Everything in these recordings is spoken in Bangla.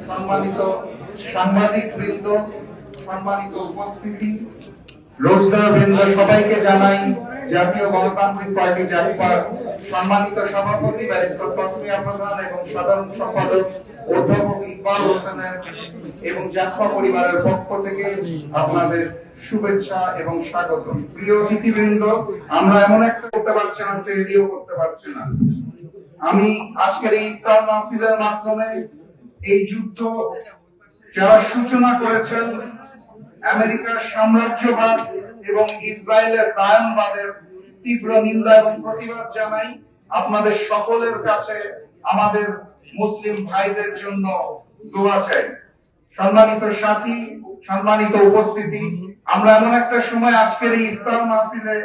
সম্মানিত সাংবাদিক বৃন্দ, সম্মানিত উপস্থিতি, রোজগার বৃন্দ, সবাইকে জানাই জাতীয় গণতান্ত্রিক পার্টি জাতীয় সম্মানিত সভাপতি ব্যারিস্টার তসমিয়া প্রধান এবং সাধারণ সম্পাদক অধ্যাপক ইকবাল হোসেনের এবং জাতীয় পরিবারের পক্ষ থেকে আপনাদের শুভেচ্ছা এবং স্বাগত। প্রিয় অতিথিবৃন্দ, আমরা এমন একটা করতে পারছি না, সেডিও করতে পারছি না। আমি আজকের এই ইফতার মাহফিলের মাধ্যমে এই যুদ্ধ যারা সূচনা করেছেন, আমেরিকার সাম্রাজ্যবাদ এবং ইসরায়েলের জায়নবাদের তীব্র নিন্দা এবং প্রতিবাদ জানাই। আপনাদের সকলের কাছে আমাদের মুসলিম ভাইদের জন্য দোয়া চাই। সম্মানিত সাথী, সম্মানিত উপস্থিতি, আমরা এমন একটা সময় আজকের এই ইফতার মাহফিলে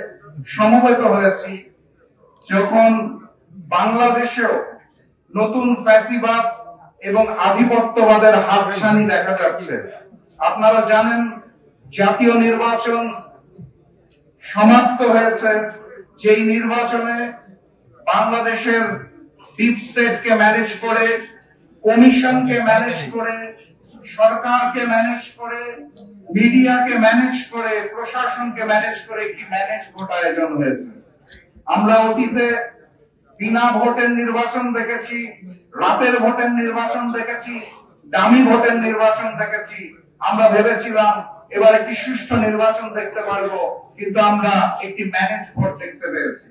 সমবেত হয়েছি যখন বাংলাদেশেও নতুন ফ্যাসিবাদ এবং আধিপত্যবাদের হাতছানি দেখা যাচ্ছে। আপনারা জানেন জাতীয় নির্বাচন সমাপ্ত হয়েছে, যেই নির্বাচনে বাংলাদেশের ডিপ স্টেটকে ম্যানেজ করে, কমিশনকে ম্যানেজ করে, সরকারকে ম্যানেজ করে, মিডিয়াকে ম্যানেজ করে, প্রশাসনকে ম্যানেজ করে একটি ম্যানেজ ভোট আয়োজন হয়েছে। আমরা অতীতে বিনা ভোটের নির্বাচন দেখেছি, রাতের ভোটের নির্বাচন দেখেছি, ডামি ভোটের নির্বাচন দেখেছি। আমরা ভেবেছিলাম এবার একটি সুষ্ঠু নির্বাচন দেখতে পারবো, কিন্তু আমরা একটি ম্যানেজ ভোট দেখতে পেয়েছি,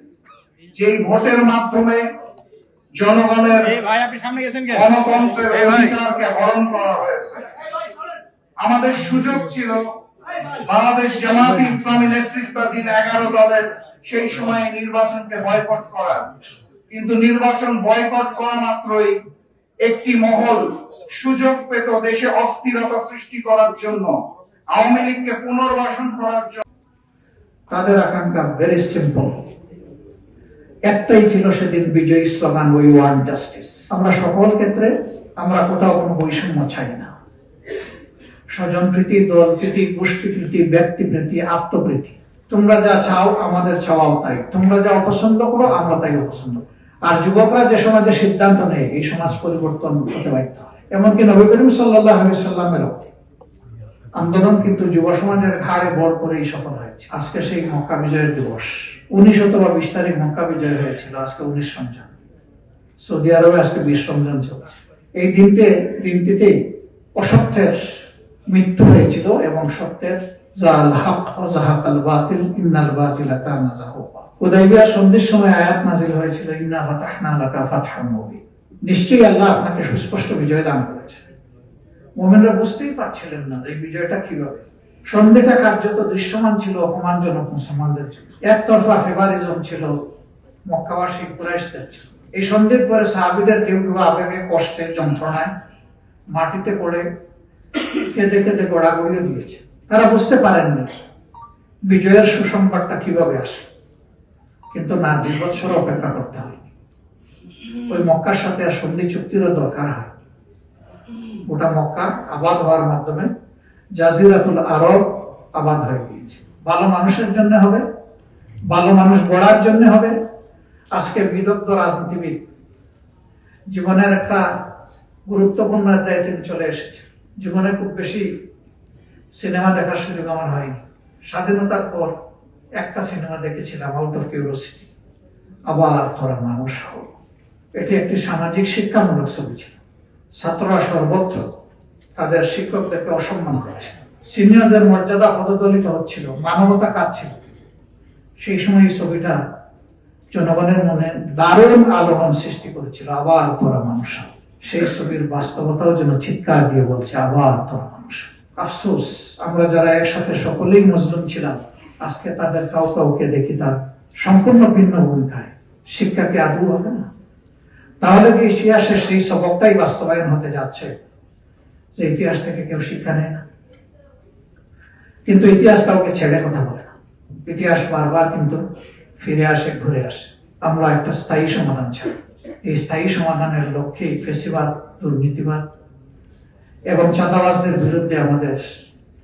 যেই ভোটের মাধ্যমে জনগণের গণতন্ত্রের অধিকারকে হরণ করা হয়েছে। আমাদের সুযোগ ছিল বাংলাদেশ জামাত ইসলামী নেতৃত্বাধীন 11 দলের সেই সময় নির্বাচনকে বয়কট করা, কিন্তু নির্বাচন বয়কট করা মাত্রই একটি মহল সুযোগ পেত দেশে অস্থিরতা সৃষ্টি করার জন্য, আওয়ামী লীগকে পুনর্বাসন করার জন্য। তাদের আকাঙ্ক্ষা ভেরি সিম্পল, একটাই ছিল সেদিন বিজয়ী স্লোগান, উই ওয়ান্ট জাস্টিস। আমরা সকল ক্ষেত্রে আমরা কোথাও কোনো বৈষম্য চাই না। স্বজনপ্রীতি, দলপ্রীতি, গোষ্ঠীপ্রীতি, ব্যক্তিপ্রীতি, আত্মপ্রীতি, তোমরা যা চাও আমাদের চাওয়াও তাই, তোমরা যা অপছন্দ করো আমরা তাই অপছন্দ। আর যুবকরা যে সমাজে সিদ্ধান্ত নেয় এই সমাজ পরিবর্তন হতে বাধ্য হয়। এমনকি নবী করিম সাল্লাল্লাহু আলাইহি সাল্লামের আন্দোলন কিন্তু যুব সমাজের ঘাড়ে ভর করেই সফল হয়েছে। আজকে সেই মক্কা বিজয়ের দিবস, 1920 তারিখ মক্কা বিজয় হয়েছিল, আজকে 19 রমজান। সৌদি আরবে আজকে 20 রমজান চলছে। এই দিনটিতে অসত্যের মৃত্যু হয়েছিল এবং সত্যের জাল হক ওয়া যাহাকাল বাতিল ইন্নাল বাতিলা কানা যাহুকা। হুদাইবিয়া সন্ধির সময় আয়াত নাযিল হয়েছিল, ইন্না ফাতাহনা লাকা ফাতহান মুবিন। নিশ্চয়ই আল্লাহ আপনাকে সুস্পষ্ট বিজয় দান করেছেন। মুমিনরা বুঝতেই পারছিলেন না এই বিজয়টা কিভাবে। সন্ধিটা কার্যত দৃশ্যমান ছিল অপমানজনক মুসলমানদের জন্য। একতরফা ফেভারিজম ছিল মক্কাবাসী কুরাইশদের। এই সন্ধির পরে সাহাবীদের কেউ কেউ আবেগে, কষ্টে, যন্ত্রণায় মাটিতে পড়ে কেঁদে কেঁদে গড়াগড়িয়ে দিয়েছে। তারা বুঝতে পারেননি বিজয়ের সুসংবাদটা কিভাবে আসে, কিন্তু না, 2 বছর অপেক্ষা করতে হয়। ওই মক্কার সাথে আর সন্ধি চুক্তিরও দরকার হয়। গোটা মক্কা আবাদ হওয়ার মাধ্যমে জাজিরাতুল আরব আবাদ হয়ে গিয়েছে। ভালো মানুষের জন্য হবে, ভালো মানুষ গড়ার জন্য হবে। আজকে বিদগ্ধ রাজনীতিবিদ জীবনের একটা গুরুত্বপূর্ণ অধ্যায়ে তিনি চলে এসেছে। জীবনে খুব বেশি সিনেমা দেখার সুযোগ আমার হয়নি। স্বাধীনতার পর একটা সিনেমা দেখেছিলাম, আউট অফ কিউরিওসিটি, আবার তোরা মানুষ হও। এটি একটি সামাজিক শিক্ষামূলক ছবি ছিল। ছাত্ররা সর্বত্র তাদের শিক্ষকদেরকে অসম্মান করেছে। সিনিয়রদের মর্যাদা পদদলিত হচ্ছিল, মানবতা কাঁদছিল, সেই সময় এই ছবিটা জনগণের মনে দারুণ আলোড়ন সৃষ্টি করেছিল। আবার তোরা মানুষ হ। সেই ছবির বাস্তবতাও যেন চিৎকার দিয়ে বলছে, আবার তোরা মানুষ হ। আফসোস, আমরা যারা একসাথে সকলেই মজলুম ছিলাম, আজকে তাদের কাউকে দেখি তার সম্পূর্ণ ভিন্ন ভূমিকায়। শিক্ষা কি আদৌ হবে না? তাহলে কি ইতিহাসের সেই সবকটাই বাস্তবায়ন হতে যাচ্ছে যে ইতিহাস থেকে কেউ শিক্ষা নেয় না? কিন্তু ইতিহাস কাউকে ছেড়ে কথা বলে না। ইতিহাস বারবার কিন্তু ফিরে আসে, ঘুরে আসে। আমরা একটা স্থায়ী সমাধান চাই। এই স্থায়ী সমাধানের লক্ষ্যে ফেসিবাদ, দুর্নীতিবাদ এবং চাঁদাবাজদের বিরুদ্ধে আমাদের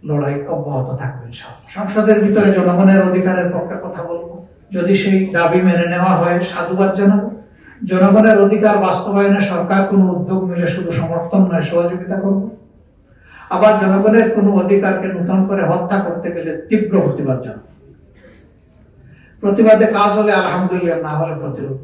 লড়াই অব্যাহত থাকবে। সংসদের ভিতরে জনগণের অধিকারের পক্ষে কথা বলবো। যদি সেই দাবি মেনে নেওয়া হয়, সাধুবাদ জানাবো। জনগণের অধিকার বাস্তবায়নে সরকার কোনো উদ্যোগ নিলে শুধু সমর্থন নয়, সহযোগিতা করব। আবার জনগণের কোনো অধিকারকে নূতন করে হত্যা করতে গেলে তীব্র প্রতিবাদ জানাবো। প্রতিবাদে কাজ হলে আলহামদুলিল্লাহ, না হলে প্রতিরোধ।